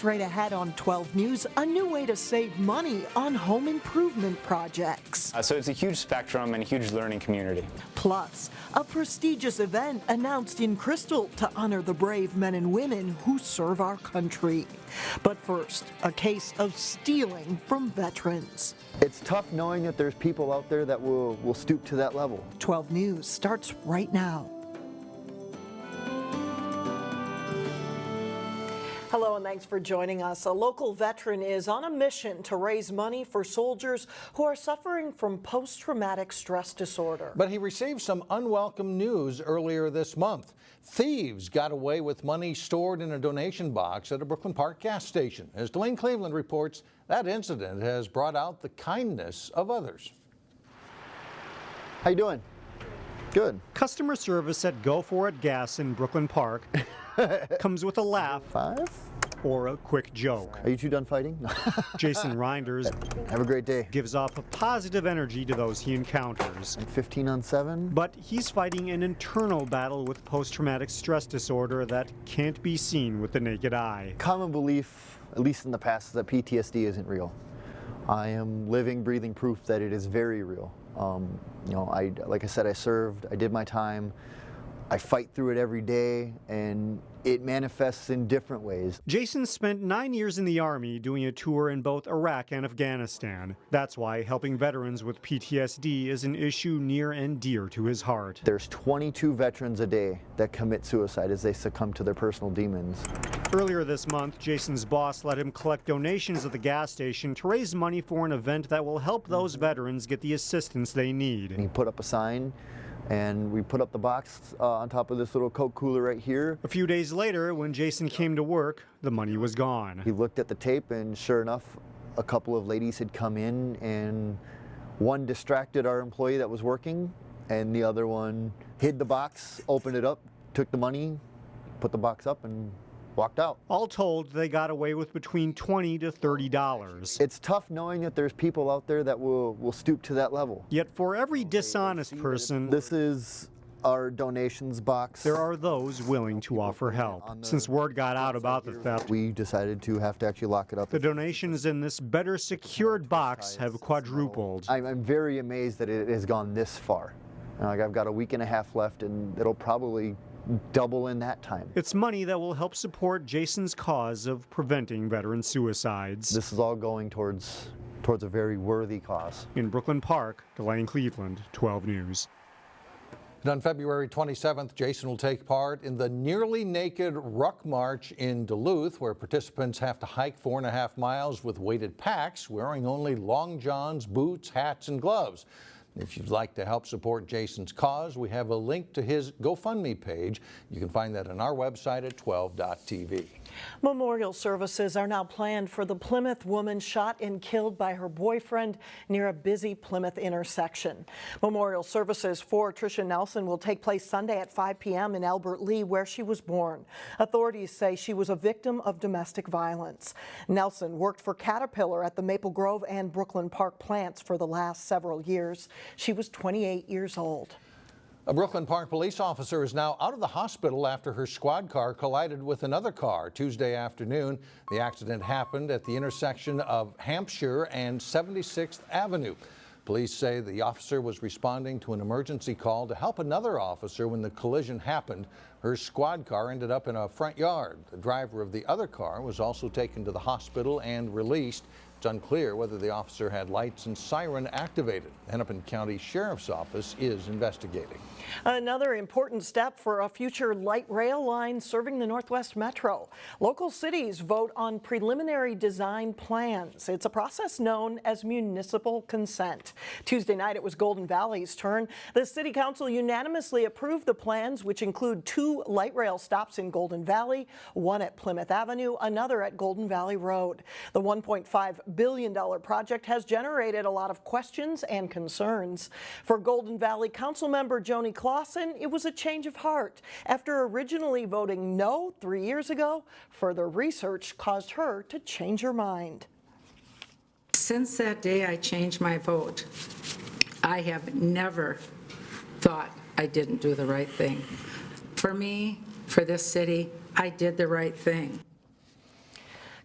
Straight ahead on 12 News, a new way to save money on home improvement projects. So it's a huge spectrum and a huge learning community. Plus, a prestigious event announced in Crystal to honor the brave men and women who serve our country. But first, a case of stealing from veterans. It's tough knowing that there's people out there that will stoop to that level. 12 News starts right now. Hello and thanks for joining us. A local veteran is on a mission to raise money for soldiers who are suffering from post-traumatic stress disorder. But he received some unwelcome news earlier this month. Thieves got away with money stored in a donation box at a Brooklyn Park gas station. As Delane Cleveland reports, that incident has brought out the kindness of others. How you doing? Good. Customer service at Go For It Gas in Brooklyn Park comes with a laugh or a quick joke. Are you two done fighting? Jason Reinders Have a great day. gives off a positive energy to those he encounters. 15 on 7. But he's fighting an internal battle with post-traumatic stress disorder that can't be seen with the naked eye. Common belief, at least in the past, is that PTSD isn't real. I am living, breathing proof that it is very real. Like I said, I served, I did my time. I fight through it every day, and it manifests in different ways. Jason spent 9 years in the Army doing a tour in both Iraq and Afghanistan. That's why helping veterans with PTSD is an issue near and dear to his heart. There's 22 veterans a day that commit suicide as they succumb to their personal demons. Earlier this month, Jason's boss let him collect donations at the gas station to raise money for an event that will help those veterans get the assistance they need. He put up a sign, and we put up the box on top of this little Coke cooler right here. A few days later, when Jason came to work, the money was gone. He looked at the tape, and sure enough, a couple of ladies had come in, and one distracted our employee that was working, and the other one hid the box, opened it up, took the money, put the box up, and walked out. All told, they got away with between $20 to $30. It's tough knowing that there's people out there that will stoop to that level. Yet for every dishonest person, This is our donations box. there are those willing to offer help. Since word got out about the theft, We decided to have to actually lock it up. the donations in this better secured box have quadrupled. I'm very amazed that it has gone this far. I've got a week and a half left, and it'll probably double in that time. It's money that will help support Jason's cause of preventing veteran suicides. This is all going towards a very worthy cause. In Brooklyn Park, Delane Cleveland, 12 News. And on February 27th, Jason will take part in the Nearly Naked Ruck March in Duluth, where participants have to hike 4.5 miles with weighted packs, wearing only long johns, boots, hats, and gloves. If you'd like to help support Jason's cause, we have a link to his GoFundMe page. You can find that on our website at 12.tv. Memorial services are now planned for the Plymouth woman shot and killed by her boyfriend near a busy Plymouth intersection. Memorial services for Trisha Nelson will take place Sunday at 5 p.m. in Albert Lea, where she was born. Authorities say she was a victim of domestic violence. Nelson worked for Caterpillar at the Maple Grove and Brooklyn Park plants for the last several years. She was 28 years old. A Brooklyn Park police officer is now out of the hospital after her squad car collided with another car Tuesday afternoon. The accident happened at the intersection of Hampshire and 76th Avenue. Police say the officer was responding to an emergency call to help another officer when the collision happened. Her squad car ended up in a front yard. The driver of the other car was also taken to the hospital and released. It's unclear whether the officer had lights and siren activated. Hennepin County Sheriff's Office is investigating. Another important step for a future light rail line serving the Northwest Metro. Local cities vote on preliminary design plans. It's a process known as municipal consent. Tuesday night it was Golden Valley's turn. The City Council unanimously approved the plans, which include 2 light rail stops in Golden Valley, one at Plymouth Avenue, another at Golden Valley Road. The $1.5 billion project has generated a lot of questions and concerns. For Golden Valley Councilmember Joni Clausen, it was a change of heart. After originally voting no 3 years ago, further research caused her to change her mind. Since that day I changed my vote, I have never thought I didn't do the right thing. For me, for this city, I did the right thing.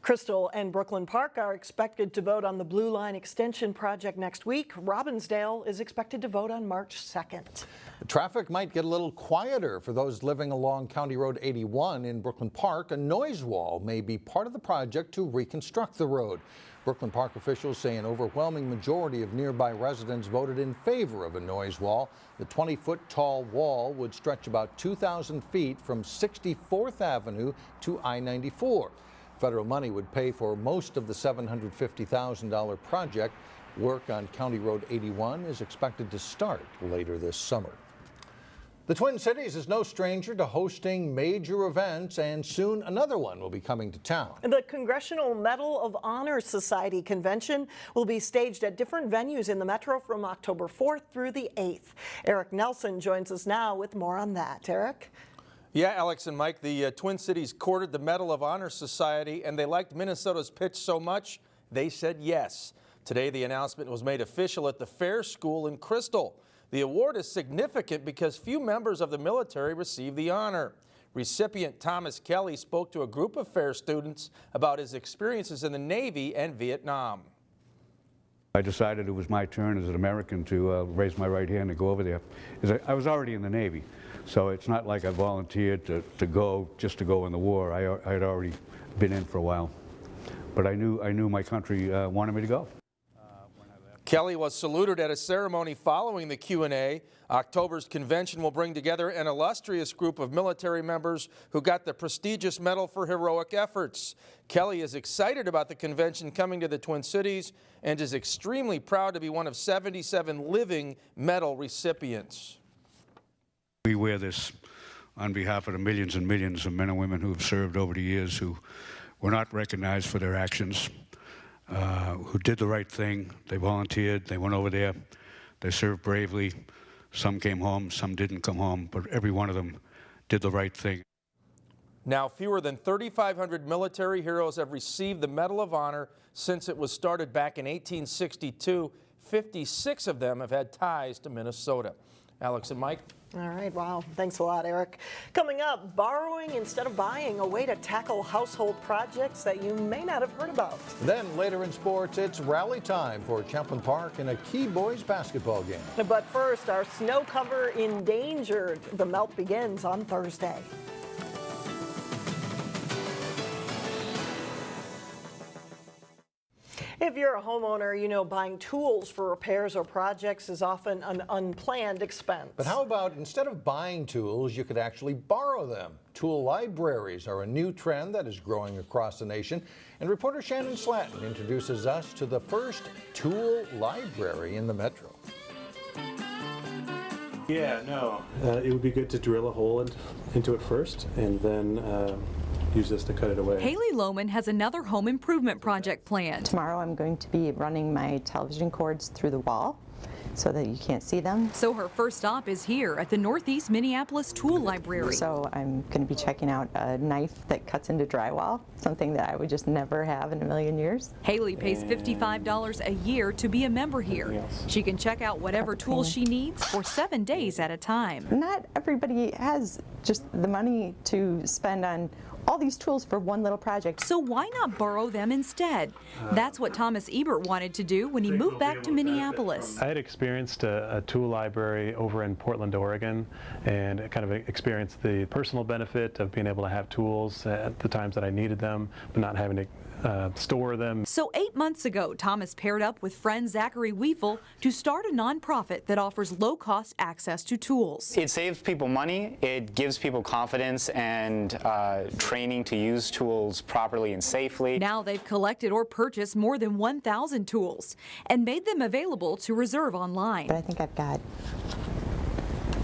Crystal and Brooklyn Park are expected to vote on the Blue Line Extension project next week. Robbinsdale is expected to vote on March 2nd. Traffic might get a little quieter for those living along County Road 81 in Brooklyn Park. A noise wall may be part of the project to reconstruct the road. Brooklyn Park officials say an overwhelming majority of nearby residents voted in favor of a noise wall. The 20-foot tall wall would stretch about 2,000 feet from 64th Avenue to I-94. Federal money would pay for most of the $750,000 project. Work on County Road 81 is expected to start later this summer. The Twin Cities is no stranger to hosting major events, and soon another one will be coming to town. The Congressional Medal of Honor Society convention will be staged at different venues in the metro from October 4th through the 8th. Eric Nelson joins us now with more on that. Eric? Yeah, Alex and Mike, the Twin Cities courted the Medal of Honor Society, and they liked Minnesota's pitch so much, they said yes. Today, the announcement was made official at the Fair School in Crystal. The award is significant because few members of the military receive the honor. Recipient Thomas Kelly spoke to a group of Fair students about his experiences in the Navy and Vietnam. I decided it was my turn as an American to raise my right hand and go over there. I was already in the Navy, so it's not like I volunteered to go just to go in the war. I had already been in for a while, but I knew my country wanted me to go. Kelly was saluted at a ceremony following the Q&A. October's convention will bring together an illustrious group of military members who got the prestigious medal for heroic efforts. Kelly is excited about the convention coming to the Twin Cities and is extremely proud to be one of 77 living medal recipients. We wear this on behalf of the millions and millions of men and women who have served over the years, who were not recognized for their actions. Who did the right thing. They volunteered, they went over there, they served bravely. Some came home, some didn't come home, but every one of them did the right thing. Now, fewer than 3,500 military heroes have received the Medal of Honor since it was started back in 1862. 56 of them have had ties to Minnesota. Alex and Mike. All right, wow. Thanks a lot, Eric. Coming up, borrowing instead of buying, a way to tackle household projects that you may not have heard about. Then later in sports, it's rally time for Champlin Park in a key boys basketball game. But first, our snow cover endangered. The melt begins on Thursday. If you're a homeowner, you know buying tools for repairs or projects is often an unplanned expense. But how about instead of buying tools, you could actually borrow them? Tool libraries are a new trend that is growing across the nation. And reporter Shannon Slatton introduces us to the first tool library in the metro. Yeah, no. It would be good to drill a hole into it first and then use this to cut it away. Haley Lohman has another home improvement project planned. Tomorrow I'm going to be running my television cords through the wall so that you can't see them. So her first stop is here at the Northeast Minneapolis Tool Library. So I'm going to be checking out a knife that cuts into drywall, something that I would just never have in a million years. Haley pays $55 a year to be a member here. She can check out whatever tools she needs for 7 days at a time. Not everybody has just the money to spend on all these tools for one little project. So why not borrow them instead? That's what Thomas Ebert wanted to do when he moved back to Minneapolis. I had experienced a tool library over in Portland, Oregon, and kind of experienced the personal benefit of being able to have tools at the times that I needed them, but not having to store them. So 8 months ago, Thomas paired up with friend Zachary Weefel to start a nonprofit that offers low-cost access to tools. It saves people money, it gives people confidence and training to use tools properly and safely. Now they've collected or purchased more than 1,000 tools and made them available to reserve online. But I think I've got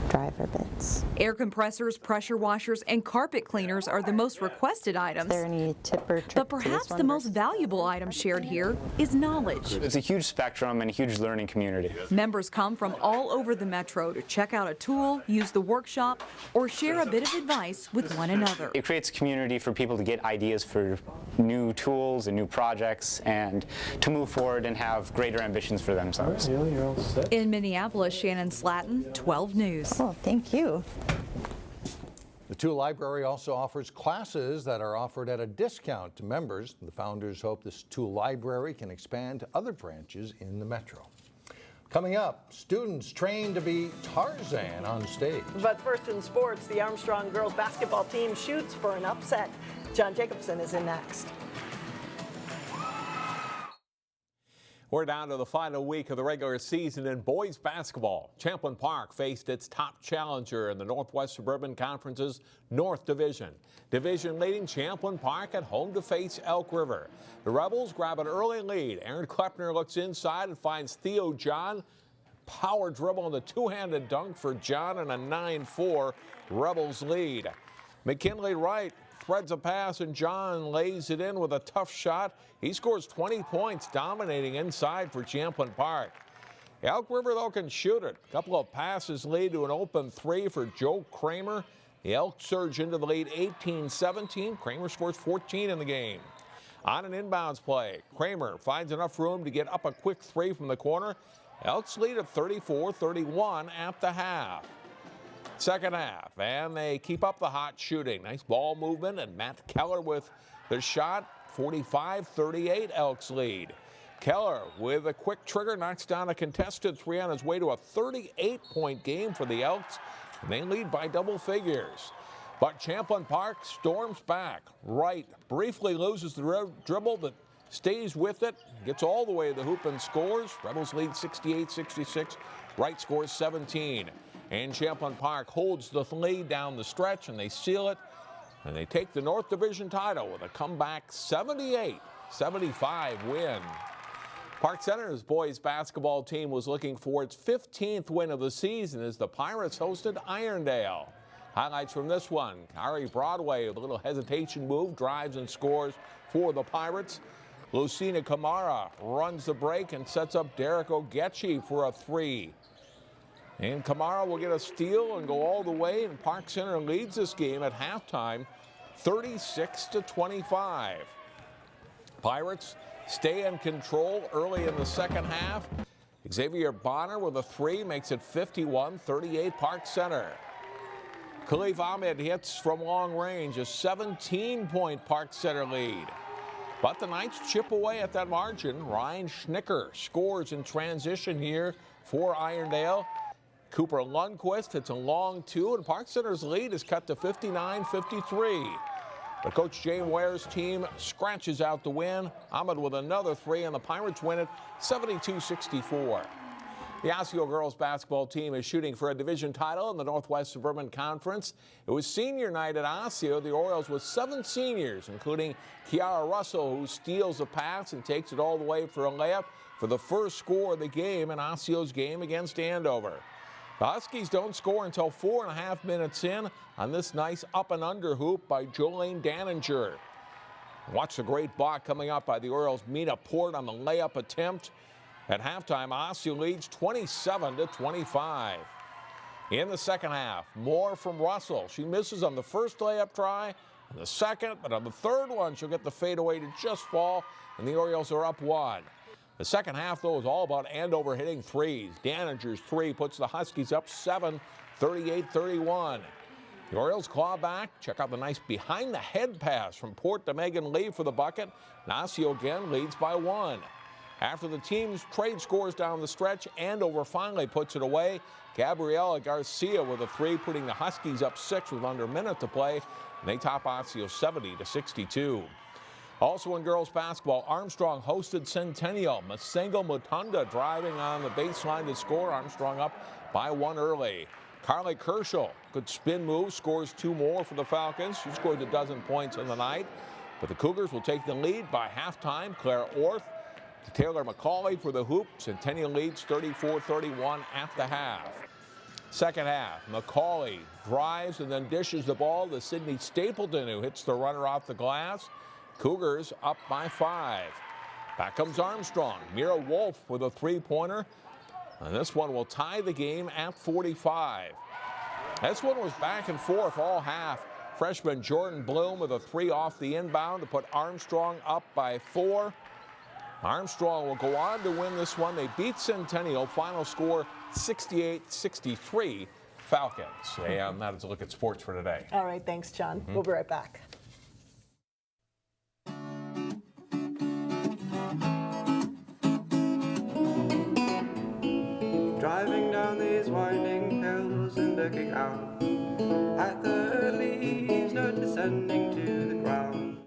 driver bits. Air compressors, pressure washers, and carpet cleaners are the most requested items. Is there any tip or trick But perhaps the most valuable item shared here is knowledge. It's a huge spectrum and a huge learning community. Members come from all over the metro to check out a tool, use the workshop, or share a bit of advice with one another. It creates a community for people to get ideas for new tools and new projects and to move forward and have greater ambitions for themselves. You're all set. In Minneapolis, Shannon Slatton, 12 News. Oh, thank you. The Tool Library also offers classes that are offered at a discount to members. The founders hope this Tool Library can expand to other branches in the metro. Coming up, students trained to be Tarzan on stage. But first in sports, the Armstrong girls basketball team shoots for an upset. John Jacobson is in next. We're down to the final week of the regular season in boys basketball. Champlin Park faced its top challenger in the Northwest Suburban Conference's North Division. Division-leading Champlin Park at home to face Elk River. The Rebels grab an early lead. Aaron Klepner looks inside and finds Theo John. Power dribble and the two-handed dunk for John and a 9-4 Rebels lead. McKinley Wright threads a pass and John lays it in with a tough shot. He scores 20 points, dominating inside for Champlin Park. Elk River, though, can shoot it. A couple of passes lead to an open three for Joe Kramer. The Elk surge into the lead 18-17. Kramer scores 14 in the game. On an inbounds play, Kramer finds enough room to get up a quick three from the corner. Elks lead at 34-31 at the half. Second half, and they keep up the hot shooting. Nice ball movement, and Matt Keller with the shot. 45-38 Elks lead. Keller with a quick trigger knocks down a contested three on his way to a 38-point game for the Elks, and they lead by double figures. But Champlin Park storms back. Wright briefly loses the dribble, but stays with it, gets all the way to the hoop and scores. Rebels lead 68-66. Wright scores 17. And Champlin Park holds the lead down the stretch, and they seal it. And they take the North Division title with a comeback 78-75 win. Park Center's boys basketball team was looking for its 15th win of the season as the Pirates hosted Irondale. Highlights from this one: Kari Broadway with a little hesitation move, drives and scores for the Pirates. Lucina Kamara runs the break and sets up Derek Ogechi for a three. And Kamara will get a steal and go all the way, and Park Center leads this game at halftime 36-25. Pirates stay in control early in the second half. Xavier Bonner with a three makes it 51-38 Park Center. Khalif Ahmed hits from long range, a 17-point Park Center lead. But the Knights chip away at that margin. Ryan Schnicker scores in transition here for Irondale. Cooper Lundquist hits a long two, and Park Center's lead is cut to 59-53. But Coach Jane Ware's team scratches out the win. Ahmed with another three, and the Pirates win it 72-64. The Osseo girls basketball team is shooting for a division title in the Northwest Suburban Conference. It was senior night at Osseo. The Orioles with 7 seniors, including Kiara Russell, who steals a pass and takes it all the way for a layup for the first score of the game in Osseo's game against Andover. The Huskies don't score until 4.5 minutes in on this nice up and under hoop by Jolene Danninger. Watch the great block coming up by the Orioles' Mina Port on the layup attempt. At halftime, Osseo leads 27-25. In the second half, more from Russell. She misses on the first layup try and the second, but on the third one, she'll get the fadeaway to just fall, and the Orioles are up 1. The second half, though, is all about Andover hitting threes. Daninger's three puts the Huskies up 7, 38-31. The Orioles claw back. Check out the nice behind-the-head pass from Port to Megan Lee for the bucket. And Osseo again leads by 1. After the team's trade scores down the stretch, Andover finally puts it away. Gabriela Garcia with a three, putting the Huskies up 6 with under a minute to play. And they top Osseo 70-62. Also in girls basketball, Armstrong hosted Centennial. Masengo Mutunda driving on the baseline to score. Armstrong up by 1 early. Carly Kerschel, good spin move, scores 2 more for the Falcons. She scored a dozen points in the night. But the Cougars will take the lead by halftime. Claire Orth to Taylor McCauley for the hoop. Centennial leads 34-31 at the half. Second half, McCauley drives and then dishes the ball to Sydney Stapleton, who hits the runner off the glass. Cougars up by 5. Back comes Armstrong. Mira Wolf with a three-pointer. And this one will tie the game at 45. This one was back and forth all half. Freshman Jordan Bloom with a three off the inbound to put Armstrong up by 4. Armstrong will go on to win this one. They beat Centennial. Final score 68-63 Falcons. And that is a look at sports for today. All right, thanks, John. We'll be right back. Driving down these winding hills and looking out at the leaves not descending to the ground.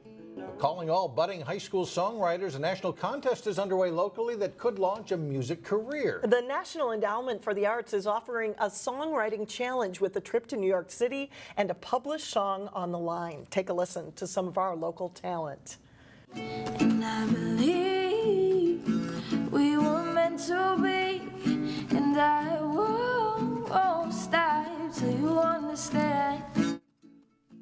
Calling all budding high school songwriters, a national contest is underway locally that could launch a music career. The National Endowment for the Arts is offering a songwriting challenge with a trip to New York City and a published song on the line. Take a listen to some of our local talent. And I believe we were meant to be, and I won't stop till you understand.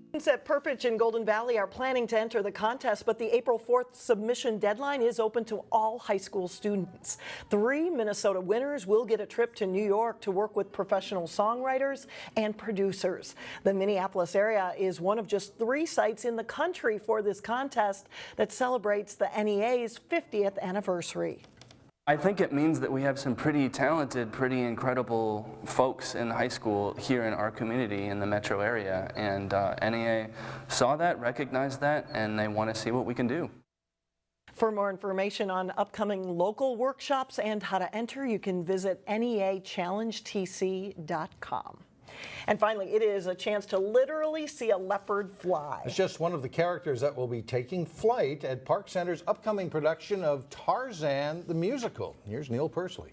Students at Perpich and Golden Valley are planning to enter the contest, but the April 4th submission deadline is open to all high school students. 3 Minnesota winners will get a trip to New York to work with professional songwriters and producers. The Minneapolis area is one of just 3 sites in the country for this contest that celebrates the NEA's 50th anniversary. I think it means that we have some pretty talented, pretty incredible folks in high school here in our community in the metro area, and NEA saw that, recognized that, and they want to see what we can do. For more information on upcoming local workshops and how to enter, you can visit neachallengetc.com. And finally, it is a chance to literally see a leopard fly. It's just one of the characters that will be taking flight at Park Center's upcoming production of Tarzan the musical. Here's Neil Persley.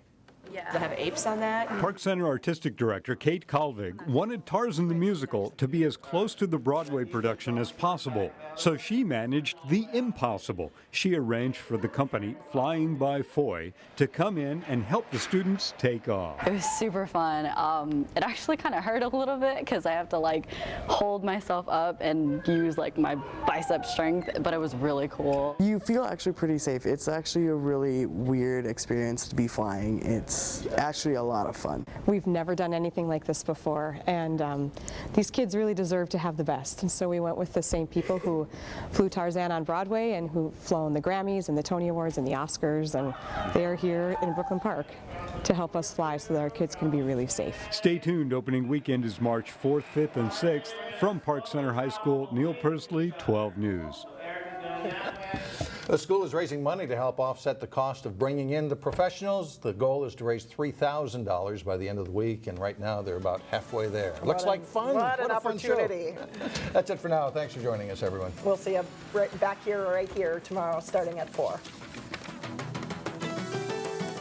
Does it have apes on that? Park Center Artistic Director Kate Kalvig wanted Tarzan the musical to be as close to the Broadway production as possible, so she managed the impossible. She arranged for the company Flying by Foy to come in and help the students take off. It was super fun. It actually kind of hurt a little bit because I have to like hold myself up and use like my bicep strength, but it was really cool. You feel actually pretty safe. It's actually a really weird experience to be flying. It's actually a lot of fun. We've never done anything like this before, and these kids really deserve to have the best. And so we went with the same people who flew Tarzan on Broadway and who've flown the Grammys and the Tony Awards and the Oscars, and they are here in Brooklyn Park to help us fly so that our kids can be really safe. Stay tuned. Opening weekend is March 4th, 5th, and 6th. From Park Center High School, Neil Persley, 12 News. The school is raising money to help offset the cost of bringing in the professionals. The goal is to raise $3,000 by the end of the week, and right now they're about halfway there. Looks like fun. What an a fun show. opportunity. That's it for now. Thanks for joining us, everyone. We'll see you back here or right here tomorrow starting at 4.